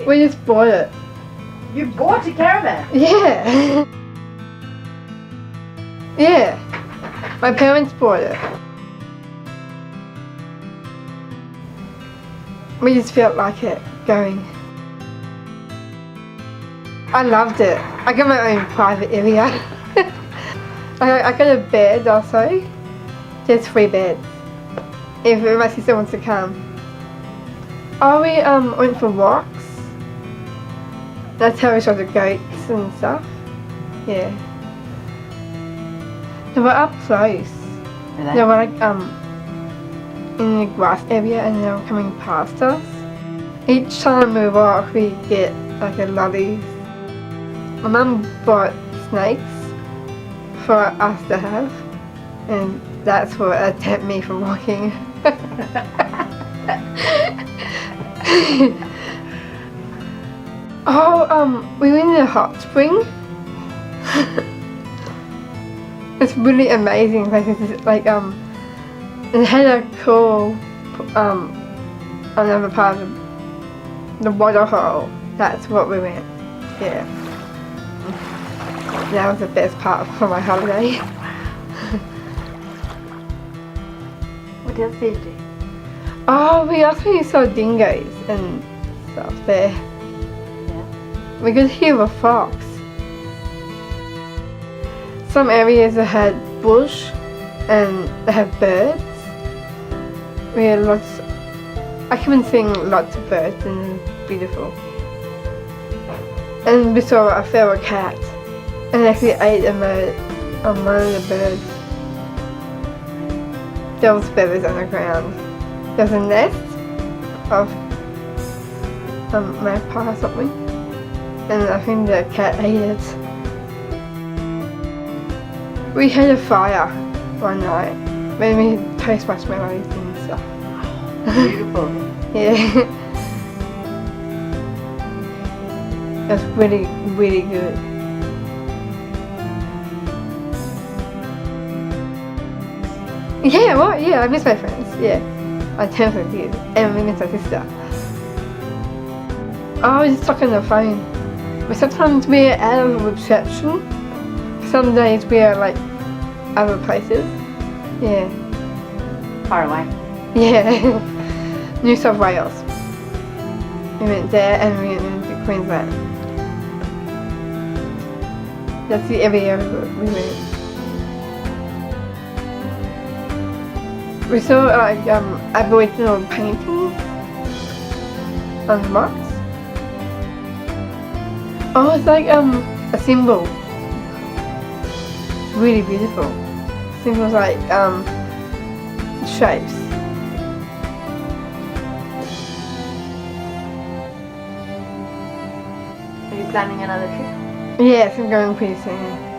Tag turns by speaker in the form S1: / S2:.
S1: We just bought it.
S2: You bought a caravan?
S1: Yeah. Yeah. My parents bought it. We just felt like it going. I loved it. I got my own private area. I got a bed also. There's 3 beds. If my sister wants to come. Oh, we went for walks. That's how we saw the goats and stuff. Yeah. They were up close. They were like in the grass area and they were coming past us. Each time we walk we get like a lolly. My mum bought snakes for us to have and that's what kept me from walking. We went in a hot spring. It's really amazing. Like it's like it had a cool another part of the waterhole. That's what we went. Yeah. That was the best part for my holiday.
S2: What else did you do?
S1: Oh, we also saw dingoes and stuff there.
S2: Yeah.
S1: We could hear a fox. Some areas that had bush and they had birds. We had lots. I kept on seeing lots of birds and it was beautiful. And we saw a feral cat and actually ate one of the birds. There was feathers on the ground. There was a nest of magpie or something, and I think the cat ate it. We had a fire one night when we toast marshmallows and stuff.
S2: Beautiful.
S1: Yeah. It was really, really good. Yeah, well, yeah, I miss my friends, yeah. I definitely did. And we miss my sister. Oh, I was just talking on the phone. But sometimes we're out of reception. Some days we're like other places. Yeah.
S2: Far away.
S1: Yeah. New South Wales. We went there and we went into Queensland. That's the area we went. We saw like Aboriginal paintings on rocks. Oh, it's like a symbol. It's really beautiful. Symbols like shapes.
S2: Are you planning another trip?
S1: Yes, I'm going pretty soon.